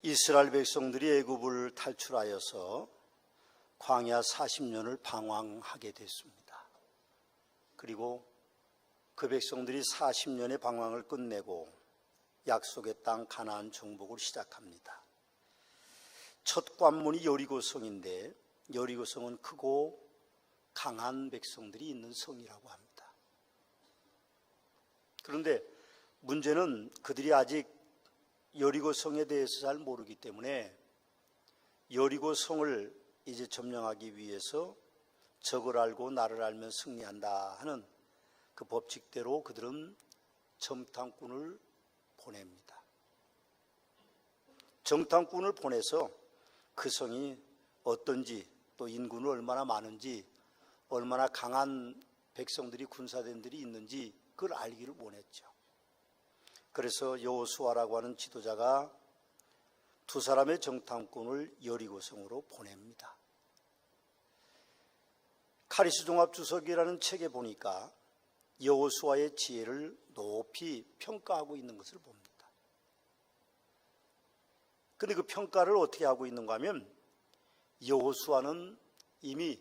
이스라엘 백성들이 애굽을 탈출하여서 광야 40년을 방황하게 됐습니다. 그리고 그 백성들이 40년의 방황을 끝내고 약속의 땅 가나안 정복을 시작합니다. 첫 관문이 여리고성인데 여리고성은 크고 강한 백성들이 있는 성이라고 합니다. 그런데 문제는 그들이 아직 여리고성에 대해서 잘 모르기 때문에 여리고성을 이제 점령하기 위해서 적을 알고 나를 알면 승리한다 하는 그 법칙대로 그들은 정탐꾼을 보냅니다. 정탐꾼을 보내서 그 성이 어떤지, 또 인구는 얼마나 많은지, 얼마나 강한 백성들이 군사대들이 있는지 그걸 알기를 원했죠. 그래서 여호수아라고 하는 지도자가 두 사람의 정탐꾼을 여리고성으로 보냅니다. 카리스 종합주석이라는 책에 보니까 여호수아의 지혜를 높이 평가하고 있는 것을 봅니다. 그런데 그 평가를 어떻게 하고 있는가 하면 여호수아는 이미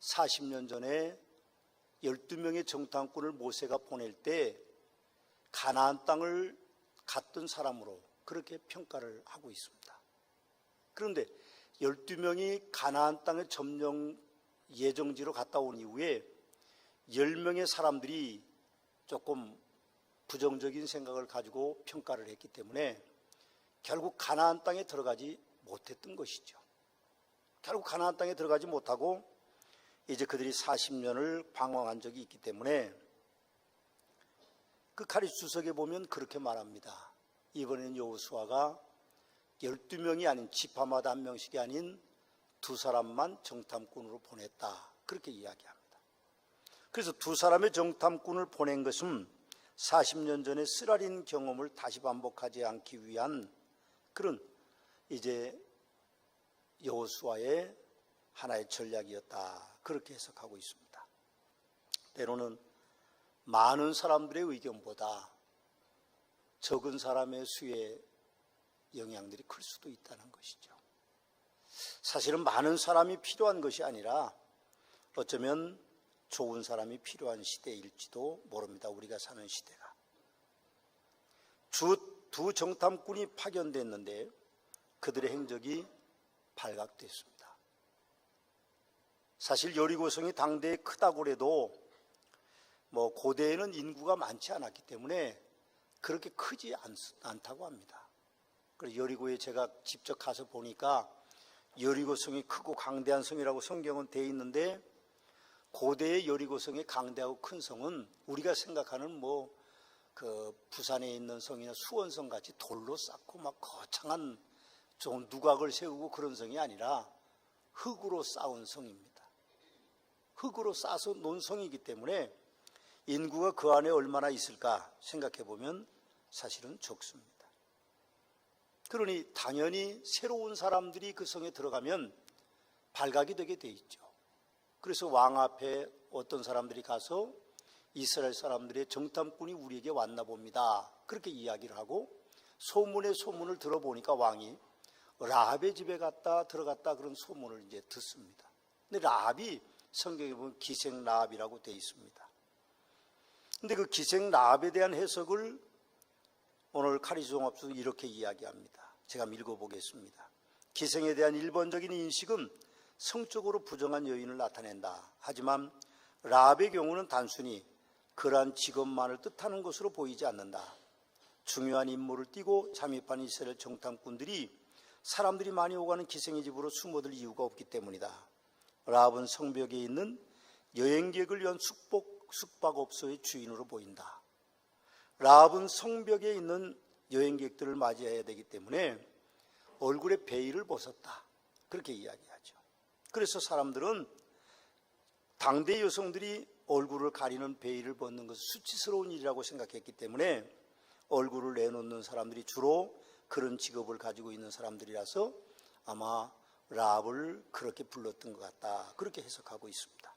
40년 전에 12명의 정탐꾼을 모세가 보낼 때 가나안 땅을 갔던 사람으로 그렇게 평가를 하고 있습니다. 그런데 12명이 가나안 땅의 점령 예정지로 갔다 온 이후에 10명의 사람들이 조금 부정적인 생각을 가지고 평가를 했기 때문에 결국 가나안 땅에 들어가지 못했던 것이죠. 결국 가나안 땅에 들어가지 못하고 이제 그들이 40년을 방황한 적이 있기 때문에 그 카리스 주석에 보면 그렇게 말합니다. 이번에는 여호수아가 12명이 아닌 지파마다 한 명씩이 아닌 두 사람만 정탐꾼으로 보냈다. 그렇게 이야기합니다. 그래서 두 사람의 정탐꾼을 보낸 것은 40년 전의 쓰라린 경험을 다시 반복하지 않기 위한 그런 이제 여호수아의 하나의 전략이었다. 그렇게 해석하고 있습니다. 때로는 많은 사람들의 의견보다 적은 사람의 수의 영향들이 클 수도 있다는 것이죠. 사실은 많은 사람이 필요한 것이 아니라 어쩌면 좋은 사람이 필요한 시대일지도 모릅니다. 우리가 사는 시대가. 두 정탐꾼이 파견됐는데 그들의 행적이 발각됐습니다. 사실 여리고성이 당대에 크다고 해도 고대에는 인구가 많지 않았기 때문에 그렇게 크지 않다고 합니다. 그래서 여리고에 제가 직접 가서 보니까 여리고성이 크고 강대한 성이라고 성경은 되어 있는데 고대의 여리고성의 강대하고 큰 성은 우리가 생각하는 그 부산에 있는 성이나 수원성 같이 돌로 쌓고 막 거창한 좋은 누각을 세우고 그런 성이 아니라 흙으로 쌓은 성입니다. 흙으로 쌓아서 놓은 성이기 때문에 인구가 그 안에 얼마나 있을까 생각해 보면 사실은 적습니다. 그러니 당연히 새로운 사람들이 그 성에 들어가면 발각이 되게 돼 있죠. 그래서 왕 앞에 어떤 사람들이 가서 이스라엘 사람들의 정탐꾼이 우리에게 왔나 봅니다. 그렇게 이야기를 하고 소문을 들어보니까 왕이 라합의 집에 들어갔다 그런 소문을 이제 듣습니다. 근데 라합이 성경에 보면 기생 라합이라고 되어 있습니다. 근데 그 기생 라합에 대한 해석을 오늘 카리스 종합주석이 이렇게 이야기합니다. 제가 읽어보겠습니다. 기생에 대한 일반적인 인식은 성적으로 부정한 여인을 나타낸다. 하지만 라합의 경우는 단순히 그러한 직업만을 뜻하는 것으로 보이지 않는다. 중요한 임무를 띠고 잠입한 이스라엘 정탐꾼들이 사람들이 많이 오가는 기생의 집으로 숨어들 이유가 없기 때문이다. 라합은 성벽에 있는 여행객을 위한 숙박업소의 주인으로 보인다. 라합은 성벽에 있는 여행객들을 맞이해야 되기 때문에 얼굴에 베일을 벗었다. 그렇게 이야기하죠. 그래서 사람들은 당대 여성들이 얼굴을 가리는 베일을 벗는 것은 수치스러운 일이라고 생각했기 때문에 얼굴을 내놓는 사람들이 주로 그런 직업을 가지고 있는 사람들이라서 아마 라합을 그렇게 불렀던 것 같다. 그렇게 해석하고 있습니다.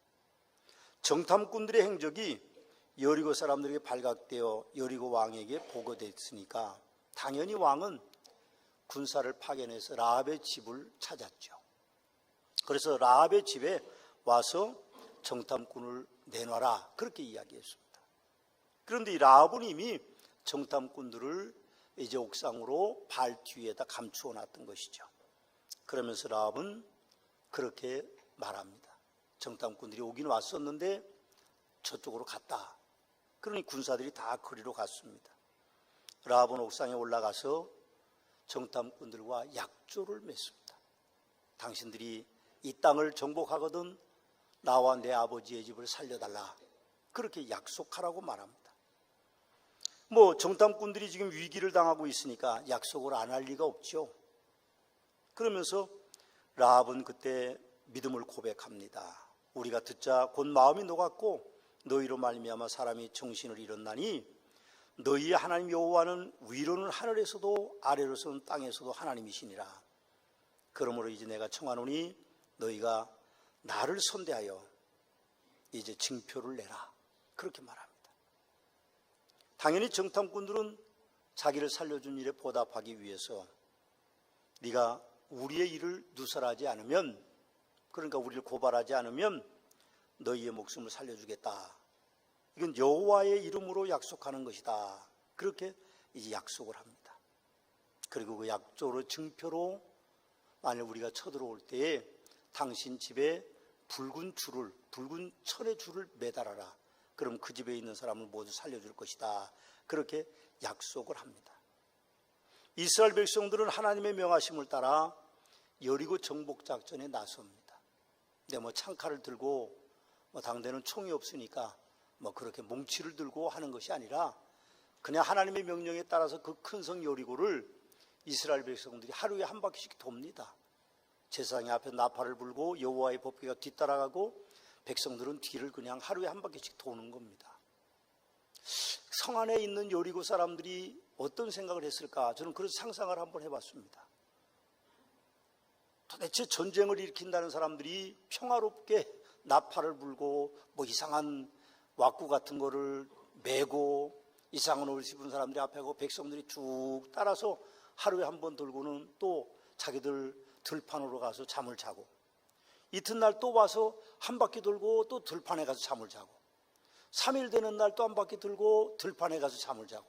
정탐꾼들의 행적이 여리고 사람들에게 발각되어 여리고 왕에게 보고됐으니까 당연히 왕은 군사를 파견해서 라합의 집을 찾았죠. 그래서 라합의 집에 와서 정탐꾼을 내놔라, 그렇게 이야기했습니다. 그런데 이 라합은 이미 정탐꾼들을 이제 옥상으로 발 뒤에다 감추어 놨던 것이죠. 그러면서 라합은 그렇게 말합니다. 정탐꾼들이 오긴 왔었는데 저쪽으로 갔다. 그러니 군사들이 다 거리로 갔습니다. 라합은 옥상에 올라가서 정탐꾼들과 약조를 맺습니다. 당신들이 이 땅을 정복하거든 나와 내 아버지의 집을 살려달라, 그렇게 약속하라고 말합니다. 정탐꾼들이 지금 위기를 당하고 있으니까 약속을 안 할 리가 없죠. 그러면서 라합은 그때 믿음을 고백합니다. 우리가 듣자 곧 마음이 녹았고 너희로 말미암아 사람이 정신을 잃었나니 너희의 하나님 여호와는 위로는 하늘에서도 아래로서는 땅에서도 하나님이시니라. 그러므로 이제 내가 청하노니 너희가 나를 선대하여 이제 징표를 내라, 그렇게 말합니다. 당연히 정탐꾼들은 자기를 살려준 일에 보답하기 위해서 네가 우리의 일을 누설하지 않으면, 그러니까 우리를 고발하지 않으면 너희의 목숨을 살려주겠다, 이건 여호와의 이름으로 약속하는 것이다, 그렇게 이제 약속을 합니다. 그리고 그 약조로 증표로 만약 우리가 쳐들어올 때에 당신 집에 붉은 철의 줄을 매달아라. 그럼 그 집에 있는 사람을 모두 살려줄 것이다, 그렇게 약속을 합니다. 이스라엘 백성들은 하나님의 명하심을 따라 여리고 정복 작전에 나섭니다. 근데 창칼을 들고 당대는 총이 없으니까 그렇게 뭉치를 들고 하는 것이 아니라 그냥 하나님의 명령에 따라서 그 큰 성 여리고를 이스라엘 백성들이 하루에 한 바퀴씩 돕니다. 제사장이 앞에 나팔을 불고 여호와의 법궤가 뒤따라가고 백성들은 뒤를 그냥 하루에 한 바퀴씩 도는 겁니다. 성 안에 있는 여리고 사람들이 어떤 생각을 했을까? 저는 그런 상상을 한번 해봤습니다. 도대체 전쟁을 일으킨다는 사람들이 평화롭게 나팔을 불고 이상한 왁구 같은 거를 메고 이상한 옷을 입은 사람들이 앞에 가고 백성들이 쭉 따라서 하루에 한 번 돌고는 또 자기들 들판으로 가서 잠을 자고, 이튿날 또 와서 한 바퀴 돌고 또 들판에 가서 잠을 자고, 3일 되는 날 또 한 바퀴 돌고 들판에 가서 잠을 자고,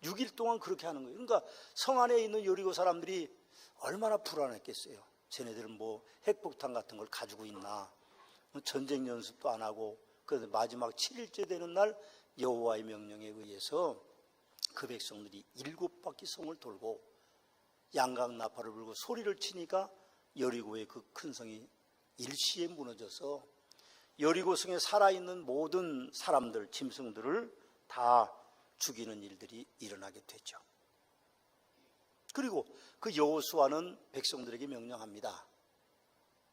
6일 동안 그렇게 하는 거예요. 그러니까 성 안에 있는 여리고 사람들이 얼마나 불안했겠어요. 쟤네들은 핵폭탄 같은 걸 가지고 있나, 전쟁 연습도 안 하고. 그래서 마지막 7일째 되는 날 여호와의 명령에 의해서 그 백성들이 7바퀴 성을 돌고 양각 나팔을 불고 소리를 치니까 여리고의 그 큰 성이 일시에 무너져서 여리고 성에 살아있는 모든 사람들, 짐승들을 다 죽이는 일들이 일어나게 되죠. 그리고 그 여호수아는 백성들에게 명령합니다.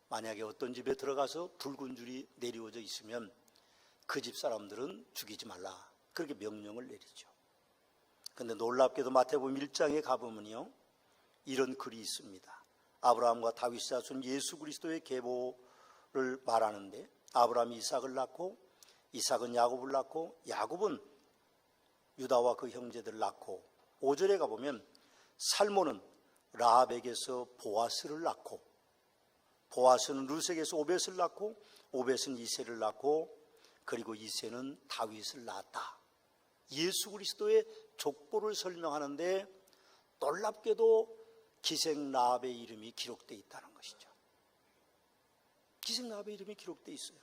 만약에 어떤 집에 들어가서 붉은 줄이 내리워져 있으면 그 집 사람들은 죽이지 말라, 그렇게 명령을 내리죠. 그런데 놀랍게도 마태복음 1장에 가보면요, 이런 글이 있습니다. 아브라함과 다윗 자손 예수 그리스도의 계보를 말하는데, 아브라함이 이삭을 낳고 이삭은 야곱을 낳고 야곱은 유다와 그 형제들을 낳고, 5절에 가보면 살몬은 라합에게서 보아스를 낳고, 보아스는 룻에게서 오벳을 낳고, 오벳은 이새를 낳고, 그리고 이새는 다윗을 낳았다. 예수 그리스도의 족보를 설명하는데 놀랍게도 기생 라합의 이름이 기록되어 있다는 것이죠. 기생 라합의 이름이 기록되어 있어요.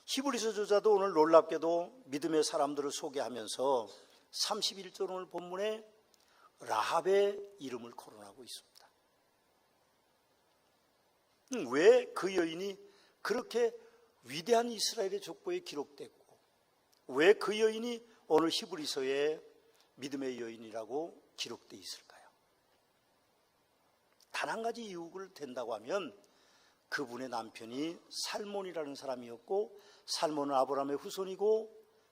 히브리서 저자도 오늘 놀랍게도 믿음의 사람들을 소개하면서 31절 오늘 본문에 라합의 이름을 거론하고 있습니다. 왜 그 여인이 그렇게 위대한 이스라엘의 족보에 기록됐고, 왜 그 여인이 오늘 히브리서에 믿음의 여인이라고 기록되어 있을까요? 단 한 가지 이유를 댄다고 하면 그분의 남편이 살몬이라는 사람이었고, 살몬은 아브라함의 후손이고,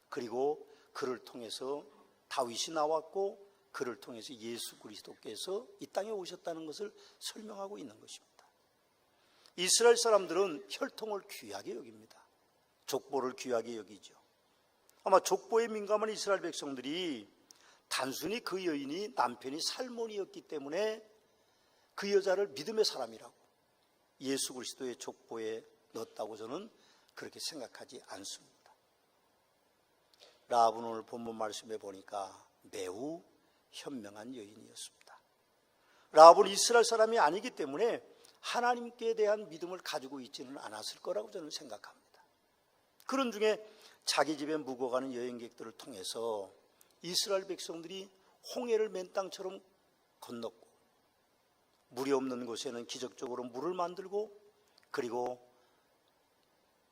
그리고 그를 통해서 다윗이 나왔고, 그를 통해서 예수 그리스도께서 이 땅에 오셨다는 것을 설명하고 있는 것입니다. 이스라엘 사람들은 혈통을 귀하게 여깁니다. 족보를 귀하게 여기죠. 아마 족보에 민감한 이스라엘 백성들이 단순히 그 여인이 남편이 살몬이었기 때문에 그 여자를 믿음의 사람이라고 예수 그리스도의 족보에 넣었다고 저는 그렇게 생각하지 않습니다. 라합은 오늘 본문 말씀에 보니까 매우 현명한 여인이었습니다. 라합은 이스라엘 사람이 아니기 때문에 하나님께 대한 믿음을 가지고 있지는 않았을 거라고 저는 생각합니다. 그런 중에 자기 집에 묵어가는 여행객들을 통해서 이스라엘 백성들이 홍해를 맨 땅처럼 건넜고 물이 없는 곳에는 기적적으로 물을 만들고 그리고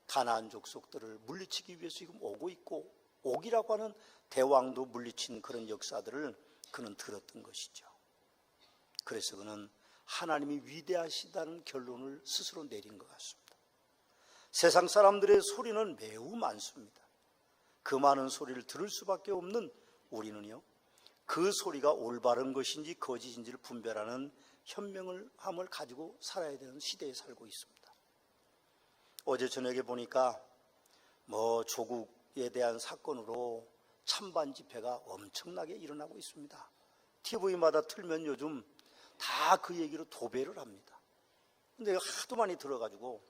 가나안 족속들을 물리치기 위해서 지금 오고 있고 옥이라고 하는 대왕도 물리친 그런 역사들을 그는 들었던 것이죠. 그래서 그는 하나님이 위대하시다는 결론을 스스로 내린 것 같습니다. 세상 사람들의 소리는 매우 많습니다. 그 많은 소리를 들을 수밖에 없는 우리는요, 그 소리가 올바른 것인지 거짓인지를 분별하는 현명함을 가지고 살아야 되는 시대에 살고 있습니다. 어제 저녁에 보니까 조국에 대한 사건으로 찬반 집회가 엄청나게 일어나고 있습니다. TV마다 틀면 요즘 다 그 얘기로 도배를 합니다. 근데 하도 많이 들어가지고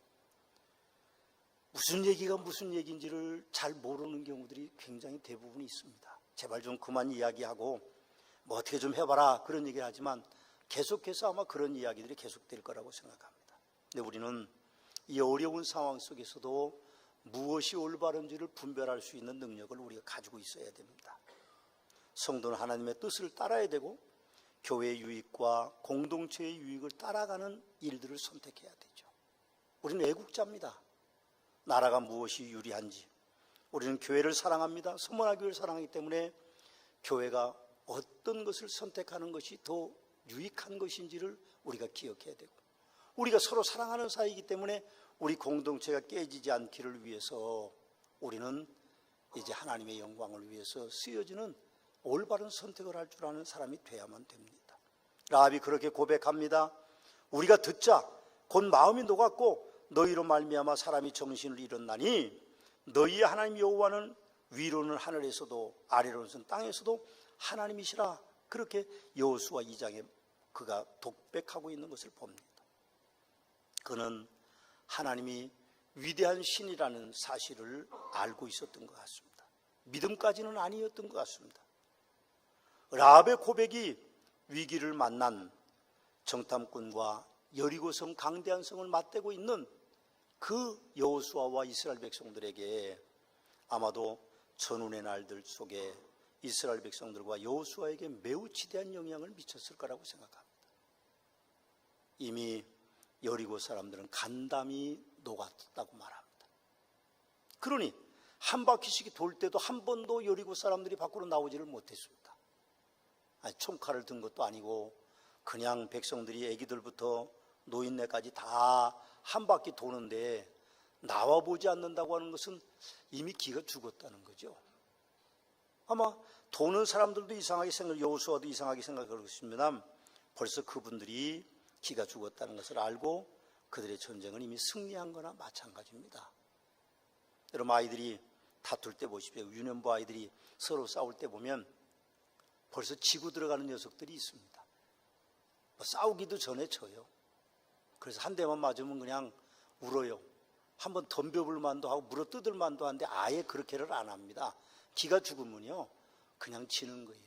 무슨 얘기가 무슨 얘기인지를 잘 모르는 경우들이 굉장히 대부분 있습니다. 제발 좀 그만 이야기하고 어떻게 좀 해봐라 그런 얘기를 하지만 계속해서 아마 그런 이야기들이 계속될 거라고 생각합니다. 근데 우리는 이 어려운 상황 속에서도 무엇이 올바른지를 분별할 수 있는 능력을 우리가 가지고 있어야 됩니다. 성도는 하나님의 뜻을 따라야 되고 교회의 유익과 공동체의 유익을 따라가는 일들을 선택해야 되죠. 우리는 애국자입니다. 나라가 무엇이 유리한지 우리는 교회를 사랑합니다. 서문화교회를 사랑하기 때문에 교회가 어떤 것을 선택하는 것이 더 유익한 것인지를 우리가 기억해야 되고 우리가 서로 사랑하는 사이이기 때문에 우리 공동체가 깨지지 않기를 위해서 우리는 이제 하나님의 영광을 위해서 쓰여지는 올바른 선택을 할 줄 아는 사람이 돼야만 됩니다. 라합이 그렇게 고백합니다. 우리가 듣자 곧 마음이 녹았고 너희로 말미암아 사람이 정신을 잃었나니 너희의 하나님 여호와는 위로는 하늘에서도 아래로는 땅에서도 하나님이시라. 그렇게 여호수아 2장에 그가 독백하고 있는 것을 봅니다. 그는 하나님이 위대한 신이라는 사실을 알고 있었던 것 같습니다. 믿음까지는 아니었던 것 같습니다. 라합의 고백이 위기를 만난 정탐꾼과 여리고성 강대한 성을 맞대고 있는 그 여호수아와 이스라엘 백성들에게 아마도 전운의 날들 속에 이스라엘 백성들과 여호수아에게 매우 지대한 영향을 미쳤을 거라고 생각합니다. 이미 여리고 사람들은 간담이 녹았다고 말합니다. 그러니 한 바퀴씩 돌 때도 한 번도 여리고 사람들이 밖으로 나오지를 못했습니다. 총칼을 든 것도 아니고 그냥 백성들이 애기들부터 노인네까지 다 한 바퀴 도는데 나와보지 않는다고 하는 것은 이미 기가 죽었다는 거죠. 아마 도는 사람들도 이상하게 여호수아도 이상하게 생각할 것입니다. 벌써 그분들이 기가 죽었다는 것을 알고 그들의 전쟁은 이미 승리한 거나 마찬가지입니다. 여러분 아이들이 다툴 때 보십시오. 유년부 아이들이 서로 싸울 때 보면 벌써 지고 들어가는 녀석들이 있습니다. 싸우기도 전에 져요. 그래서 한 대만 맞으면 그냥 울어요. 한번 덤벼볼 만도 하고 물어뜯을 만도 한데 아예 그렇게를 안 합니다. 기가 죽으면요 그냥 지는 거예요.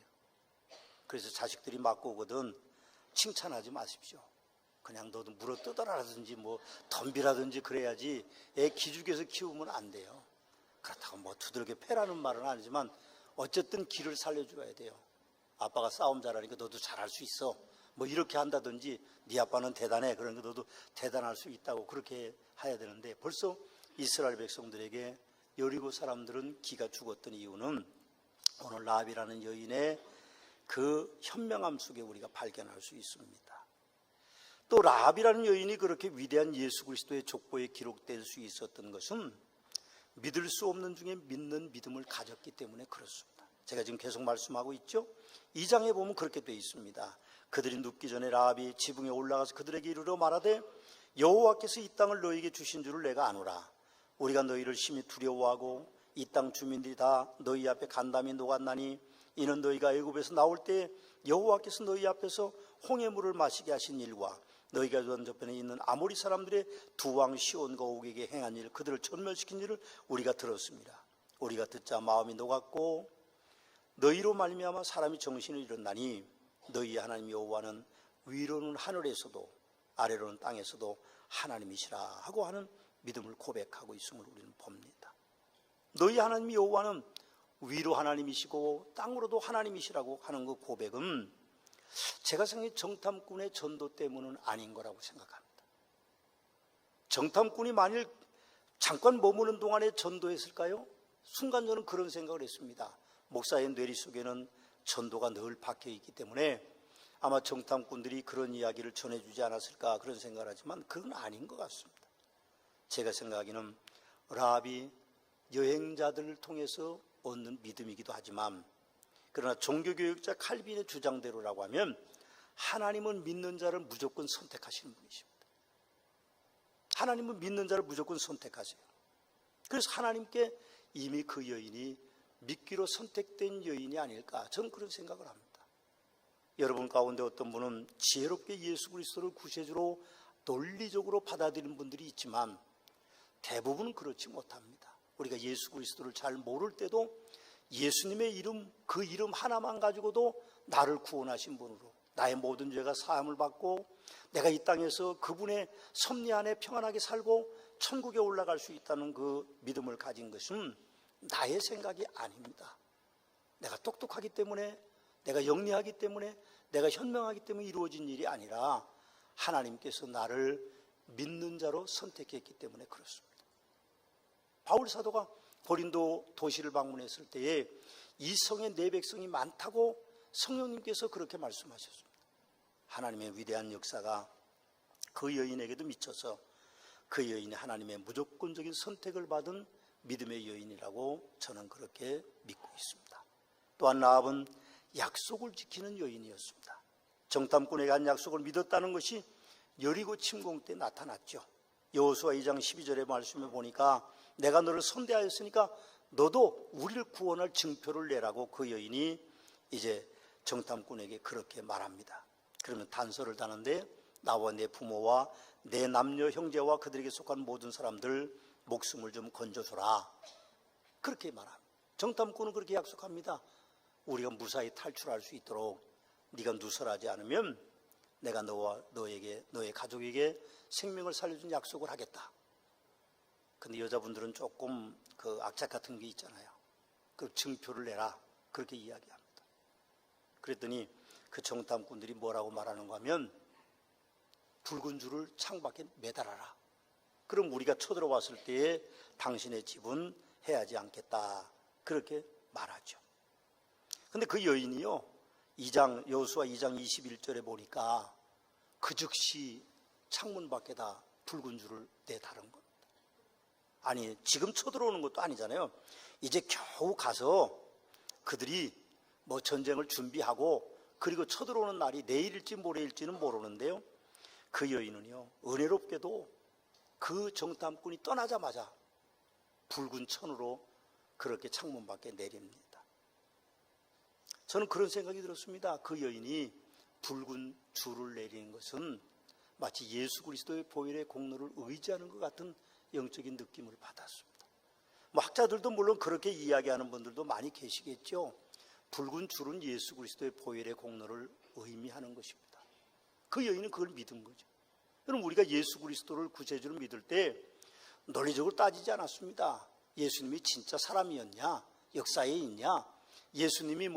그래서 자식들이 맞고 오거든 칭찬하지 마십시오. 그냥 너도 물어뜯어라든지 덤비라든지 그래야지 애 기죽여서 키우면 안 돼요. 그렇다고 두들겨 패라는 말은 아니지만 어쨌든 기를 살려줘야 돼요. 아빠가 싸움 잘하니까 너도 잘할 수 있어. 이렇게 한다든지 네 아빠는 대단해. 그러니까 너도 대단할 수 있다고 그렇게 해야 되는데 벌써 이스라엘 백성들에게 여리고 사람들은 기가 죽었던 이유는 오늘 라합이라는 여인의 그 현명함 속에 우리가 발견할 수 있습니다. 또 라합이라는 여인이 그렇게 위대한 예수 그리스도의 족보에 기록될 수 있었던 것은 믿을 수 없는 중에 믿는 믿음을 가졌기 때문에 그렇습니다. 제가 지금 계속 말씀하고 있죠. 2장에 보면 그렇게 되어 있습니다. 그들이 눕기 전에 라합이 지붕에 올라가서 그들에게 이르러 말하되 여호와께서 이 땅을 너희에게 주신 줄을 내가 아노라. 우리가 너희를 심히 두려워하고 이 땅 주민들이 다 너희 앞에 간담이 녹았나니 이는 너희가 애굽에서 나올 때 여호와께서 너희 앞에서 홍해물을 마시게 하신 일과 너희가 요단 저편에 있는 아모리 사람들의 두 왕 시온과 옥에게 행한 일, 그들을 전멸시킨 일을 우리가 들었습니다. 우리가 듣자 마음이 녹았고 너희로 말미암아 사람이 정신을 잃었나니 너희 하나님 여호와는 위로는 하늘에서도 아래로는 땅에서도 하나님이시라 하고 하는 믿음을 고백하고 있음을 우리는 봅니다. 너희 하나님 여호와는 위로 하나님이시고 땅으로도 하나님이시라고 하는 그 고백은 제가 생각해 정탐꾼의 전도 때문은 아닌 거라고 생각합니다. 정탐꾼이 만일 잠깐 머무는 동안에 전도했을까요? 순간 저는 그런 생각을 했습니다. 목사의 뇌리 속에는 전도가 늘 박혀 있기 때문에 아마 정탐꾼들이 그런 이야기를 전해주지 않았을까 그런 생각을 하지만 그건 아닌 것 같습니다. 제가 생각하기는 라합이 여행자들을 통해서 얻는 믿음이기도 하지만 그러나 종교교육자 칼빈의 주장대로라고 하면 하나님은 믿는 자를 무조건 선택하시는 분이십니다. 하나님은 믿는 자를 무조건 선택하세요. 그래서 하나님께 이미 그 여인이 믿기로 선택된 여인이 아닐까 저는 그런 생각을 합니다. 여러분 가운데 어떤 분은 지혜롭게 예수 그리스도를 구세주로 논리적으로 받아들이는 분들이 있지만 대부분은 그렇지 못합니다. 우리가 예수 그리스도를 잘 모를 때도 예수님의 이름, 그 이름 하나만 가지고도 나를 구원하신 분으로 나의 모든 죄가 사함을 받고 내가 이 땅에서 그분의 섭리 안에 평안하게 살고 천국에 올라갈 수 있다는 그 믿음을 가진 것은 나의 생각이 아닙니다. 내가 똑똑하기 때문에, 내가 영리하기 때문에, 내가 현명하기 때문에 이루어진 일이 아니라 하나님께서 나를 믿는 자로 선택했기 때문에 그렇습니다. 바울 사도가 고린도 도시를 방문했을 때에 이 성에 내 백성이 많다고 성령님께서 그렇게 말씀하셨습니다. 하나님의 위대한 역사가 그 여인에게도 미쳐서 그 여인이 하나님의 무조건적인 선택을 받은 믿음의 여인이라고 저는 그렇게 믿고 있습니다. 또한 라합은 약속을 지키는 여인이었습니다. 정탐꾼에게 한 약속을 믿었다는 것이 여리고 침공 때 나타났죠. 여호수아 2장 12절의 말씀을 보니까 내가 너를 선대하였으니까 너도 우리를 구원할 증표를 내라고 그 여인이 이제 정탐꾼에게 그렇게 말합니다. 그러면 단서를 다는데 나와 내 부모와 내 남녀 형제와 그들에게 속한 모든 사람들 목숨을 좀 건져줘라. 그렇게 말합니다. 정탐꾼은 그렇게 약속합니다. 우리가 무사히 탈출할 수 있도록 네가 누설하지 않으면 내가 너와 너의 가족에게 생명을 살려준 약속을 하겠다. 근데 여자분들은 조금 그 악착 같은 게 있잖아요. 그 증표를 내라. 그렇게 이야기합니다. 그랬더니 그 정탐꾼들이 뭐라고 말하는가 하면 붉은 줄을 창밖에 매달아라. 그럼 우리가 쳐들어왔을 때에 당신의 집은 해하지 않겠다. 그렇게 말하죠. 근데 그 여인이요. 여호수아 2장 21절에 보니까 그 즉시 창문 밖에다 붉은 줄을 내다른 겁니다. 아니 지금 쳐들어오는 것도 아니잖아요. 이제 겨우 가서 그들이 뭐 전쟁을 준비하고 그리고 쳐들어오는 날이 내일일지 모레일지는 모르는데요. 그 여인은요 은혜롭게도 그 정탐꾼이 떠나자마자 붉은 천으로 그렇게 창문 밖에 내립니다. 저는 그런 생각이 들었습니다. 그 여인이 붉은 줄을 내리는 것은 마치 예수 그리스도의 보혈의 공로를 의지하는 것 같은 영적인 느낌을 받았습니다. 학자들도 물론 그렇게 이야기하는 분들도 많이 계시겠죠. 붉은 줄은 예수 그리스도의 보혈의 공로를 의미하는 것입니다. 그 여인은 그걸 믿은 거죠. 여러분 우리가 예수 그리스도를 구세주로 믿을 때 논리적으로 따지지 않았습니다. 예수님이 진짜 사람이었냐? 역사에 있냐? 예수님이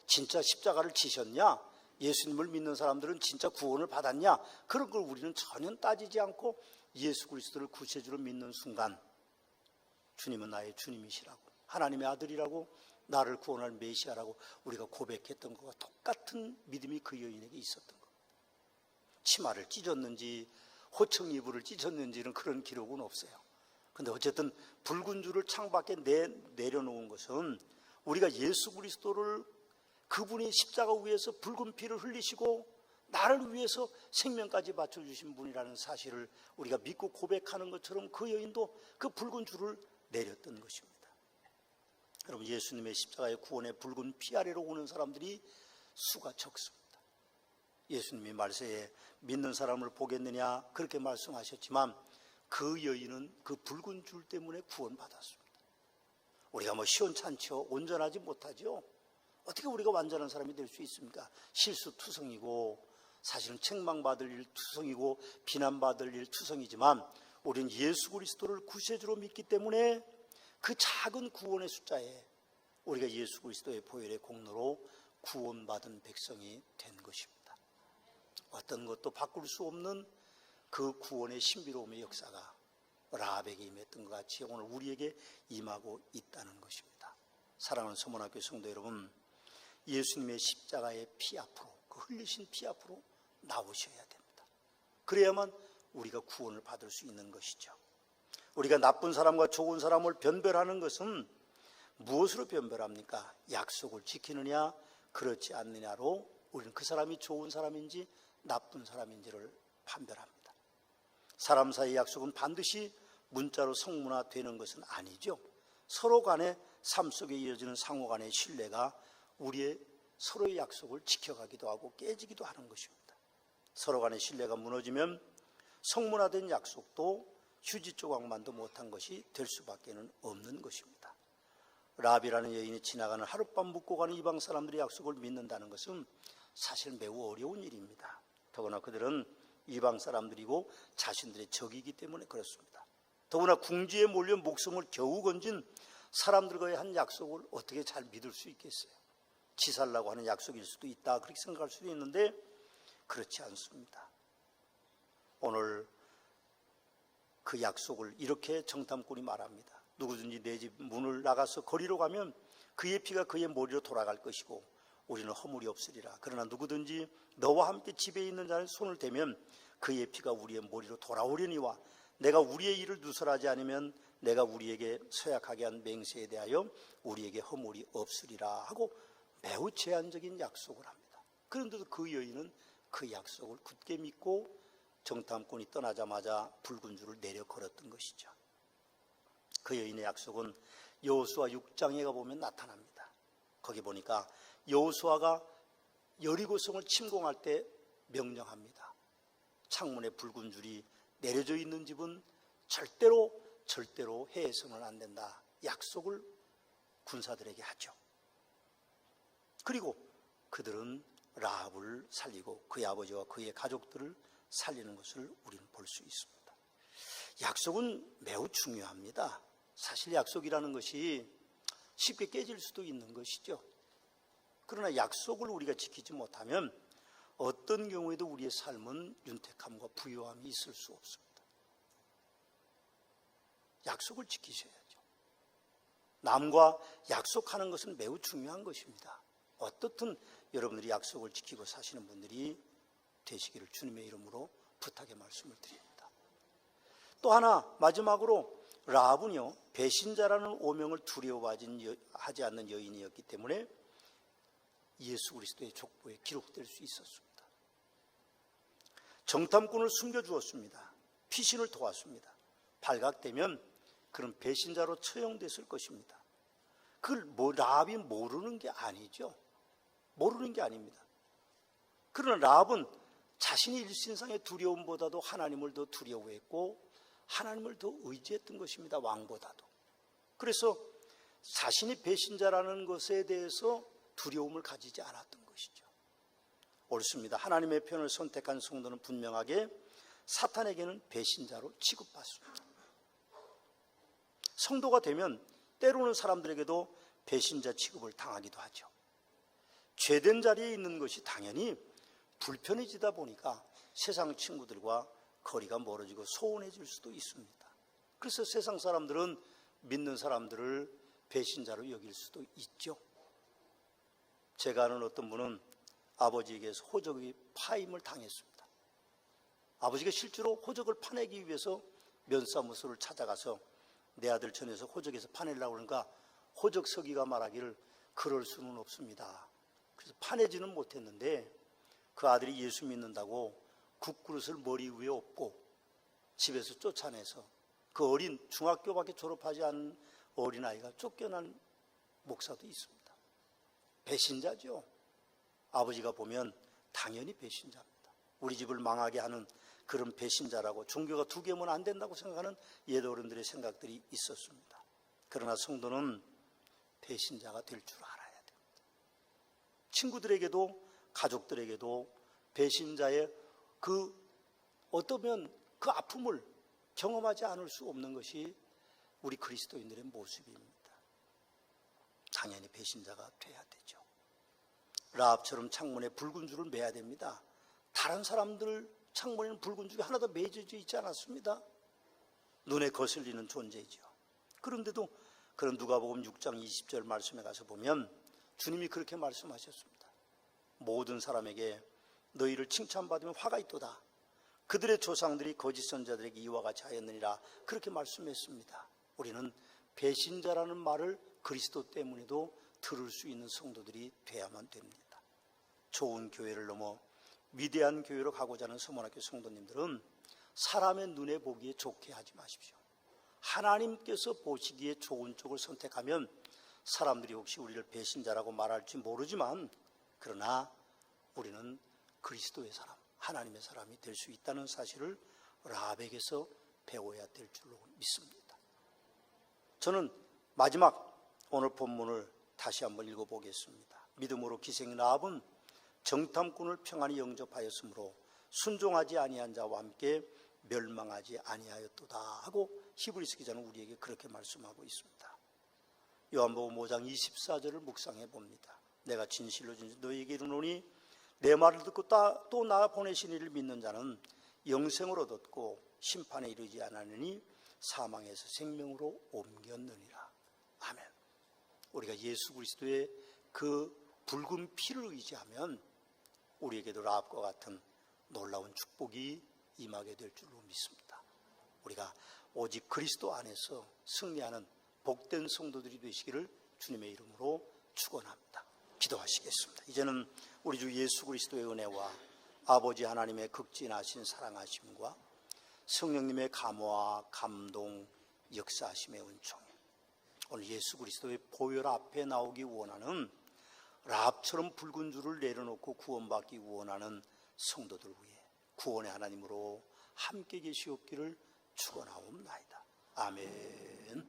진짜 십자가를 지셨냐? 예수님을 믿는 사람들은 진짜 구원을 받았냐? 그런 걸 우리는 전혀 따지지 않고 예수 그리스도를 구세주로 믿는 순간 주님은 나의 주님이시라고 하나님의 아들이라고 나를 구원할 메시아라고 우리가 고백했던 것과 똑같은 믿음이 그 여인에게 있었던 겁니다. 치마를 찢었는지 호청 이불을 찢었는지는 그런 기록은 없어요. 근데 어쨌든 붉은 줄을 창밖에 내려놓은 것은 우리가 예수 그리스도를 그분이 십자가 위에서 붉은 피를 흘리시고 나를 위해서 생명까지 바쳐주신 분이라는 사실을 우리가 믿고 고백하는 것처럼 그 여인도 그 붉은 줄을 내렸던 것입니다. 여러분, 예수님의 십자가의 구원의 붉은 피 아래로 오는 사람들이 수가 적습니다. 예수님이 말세에 믿는 사람을 보겠느냐 그렇게 말씀하셨지만 그 여인은 그 붉은 줄 때문에 구원받았습니다. 우리가 뭐 시원찮죠. 온전하지 못하죠. 어떻게 우리가 완전한 사람이 될 수 있습니까? 실수투성이고 사실은 책망받을 일 투성이고 비난받을 일 투성이지만 우리는 예수 그리스도를 구세주로 믿기 때문에 그 작은 구원의 숫자에 우리가 예수 그리스도의 보혈의 공로로 구원받은 백성이 된 것입니다. 어떤 것도 바꿀 수 없는 그 구원의 신비로움의 역사가 라합에게 임했던 것 같이 오늘 우리에게 임하고 있다는 것입니다. 사랑하는 서문학교 성도 여러분, 예수님의 십자가의 피 앞으로, 그 흘리신 피 앞으로 나오셔야 됩니다. 그래야만 우리가 구원을 받을 수 있는 것이죠. 우리가 나쁜 사람과 좋은 사람을 변별하는 것은 무엇으로 변별합니까? 약속을 지키느냐 그렇지 않느냐로 우리는 그 사람이 좋은 사람인지 나쁜 사람인지를 판별합니다. 사람 사이의 약속은 반드시 문자로 성문화되는 것은 아니죠. 서로 간의 삶 속에 이어지는 상호 간의 신뢰가 우리의 서로의 약속을 지켜가기도 하고 깨지기도 하는 것입니다. 서로 간의 신뢰가 무너지면 성문화된 약속도 휴지 조각만도 못한 것이 될 수밖에 없는 것입니다. 라합이라는 여인이 지나가는 하룻밤 묵고 가는 이방 사람들의 약속을 믿는다는 것은 사실 매우 어려운 일입니다. 더구나 그들은 이방 사람들이고 자신들의 적이기 때문에 그렇습니다. 더구나 궁지에 몰려 목숨을 겨우 건진 사람들과의 한 약속을 어떻게 잘 믿을 수 있겠어요? 치살라고 하는 약속일 수도 있다 그렇게 생각할 수도 있는데 그렇지 않습니다. 오늘 그 약속을 이렇게 정탐꾼이 말합니다. 누구든지 내 집 문을 나가서 거리로 가면 그의 피가 그의 머리로 돌아갈 것이고 우리는 허물이 없으리라. 그러나 누구든지 너와 함께 집에 있는 자의 손을 대면 그의 피가 우리의 머리로 돌아오려니와 내가 우리의 일을 누설하지 않으면 내가 우리에게 서약하게 한 맹세에 대하여 우리에게 허물이 없으리라 하고 매우 제한적인 약속을 합니다. 그런데도 그 여인은 그 약속을 굳게 믿고 정탐꾼이 떠나자마자 붉은 줄을 내려 걸었던 것이죠. 그 여인의 약속은 여호수아 6장에 가보면 나타납니다. 거기 보니까 여호수아가 여리고성을 침공할 때 명령합니다. 창문에 붉은 줄이 내려져 있는 집은 절대로 해서는 안 된다. 약속을 군사들에게 하죠. 그리고 그들은 라합을 살리고 그의 아버지와 그의 가족들을 살리는 것을 우리는 볼 수 있습니다. 약속은 매우 중요합니다. 사실 약속이라는 것이 쉽게 깨질 수도 있는 것이죠. 그러나 약속을 우리가 지키지 못하면 어떤 경우에도 우리의 삶은 윤택함과 부유함이 있을 수 없습니다. 약속을 지키셔야죠. 남과 약속하는 것은 매우 중요한 것입니다. 어떻든 여러분들이 약속을 지키고 사시는 분들이 되시기를 주님의 이름으로 부탁의 말씀을 드립니다. 또 하나 마지막으로 라합은요 배신자라는 오명을 두려워하지 않는 여인이었기 때문에 예수 그리스도의 족보에 기록될 수 있었습니다. 정탐꾼을 숨겨주었습니다. 피신을 도왔습니다. 발각되면 그런 배신자로 처형됐을 것입니다. 그걸 라합이 모르는 게 아니죠. 모르는 게 아닙니다. 그러나 라합은 자신이 일신상의 두려움보다도 하나님을 더 두려워했고 하나님을 더 의지했던 것입니다. 왕보다도. 그래서 자신이 배신자라는 것에 대해서 두려움을 가지지 않았던 것이죠. 옳습니다. 하나님의 편을 선택한 성도는 분명하게 사탄에게는 배신자로 취급받습니다. 성도가 되면 때로는 사람들에게도 배신자 취급을 당하기도 하죠. 죄된 자리에 있는 것이 당연히 불편해지다 보니까 세상 친구들과 거리가 멀어지고 소원해질 수도 있습니다. 그래서 세상 사람들은 믿는 사람들을 배신자로 여길 수도 있죠. 제가 아는 어떤 분은 아버지에게서 호적의 파임을 당했습니다. 아버지가 실제로 호적을 파내기 위해서 면사무소를 찾아가서 내 아들 전해서 호적에서 파내려고 그러니까 호적 서기가 말하기를 그럴 수는 없습니다. 그래서 파내지는 못했는데 그 아들이 예수 믿는다고 국그릇을 머리 위에 엎고 집에서 쫓아내서 그 어린 중학교밖에 졸업하지 않은 어린아이가 쫓겨난 목사도 있습니다. 배신자죠. 아버지가 보면 당연히 배신자입니다. 우리 집을 망하게 하는 그런 배신자라고, 종교가 두 개면 안 된다고 생각하는 옛 어른들의 생각들이 있었습니다. 그러나 성도는 배신자가 될 줄 알아야 됩니다. 친구들에게도 가족들에게도 배신자의 어떠면 그 아픔을 경험하지 않을 수 없는 것이 우리 그리스도인들의 모습입니다. 당연히 배신자가 돼야 되죠. 라합처럼 창문에 붉은 줄을 매야 됩니다. 다른 사람들 창문에는 붉은 줄이 하나도 매여져 있지 않았습니다. 눈에 거슬리는 존재이죠. 그런데도 그런 누가복음 6장 20절 말씀에 가서 보면 주님이 그렇게 말씀하셨습니다. 모든 사람에게 너희를 칭찬받으면 화가 있도다. 그들의 조상들이 거짓 선자들에게 이와 같이 하였느니라. 그렇게 말씀했습니다. 우리는 배신자라는 말을 그리스도 때문에도 들을 수 있는 성도들이 돼야만 됩니다. 좋은 교회를 넘어 위대한 교회로 가고자 하는 서문학교 성도님들은 사람의 눈에 보기에 좋게 하지 마십시오. 하나님께서 보시기에 좋은 쪽을 선택하면 사람들이 혹시 우리를 배신자라고 말할지 모르지만, 그러나 우리는 그리스도의 사람, 하나님의 사람이 될 수 있다는 사실을 라합에게서 배워야 될 줄로 믿습니다. 저는 마지막 오늘 본문을 다시 한번 읽어보겠습니다. 믿음으로 기생인 라합은 정탐꾼을 평안히 영접하였으므로 순종하지 아니한 자와 함께 멸망하지 아니하였도다 하고 히브리서 기자는 우리에게 그렇게 말씀하고 있습니다. 요한복음 5장 24절을 묵상해 봅니다. 내가 진실로 너희에게 이르노니 내 말을 듣고 또 나 보내신 이를 믿는 자는 영생을 얻었고 심판에 이르지 않았느니 사망에서 생명으로 옮겼느니라. 아멘. 우리가 예수 그리스도의 그 붉은 피를 의지하면 우리에게도 라합과 같은 놀라운 축복이 임하게 될 줄로 믿습니다. 우리가 오직 그리스도 안에서 승리하는 복된 성도들이 되시기를 주님의 이름으로 축원합니다. 기도하시겠습니다. 이제는 우리 주 예수 그리스도의 은혜와 아버지 하나님의 극진하신 사랑하심과 성령님의 감화, 감동, 역사하심의 은총이 오늘 예수 그리스도의 보혈 앞에 나오기 원하는 라합처럼 붉은 줄을 내려놓고 구원받기 원하는 성도들 위해 구원의 하나님으로 함께 계시옵기를 축원하옵나이다. 아멘.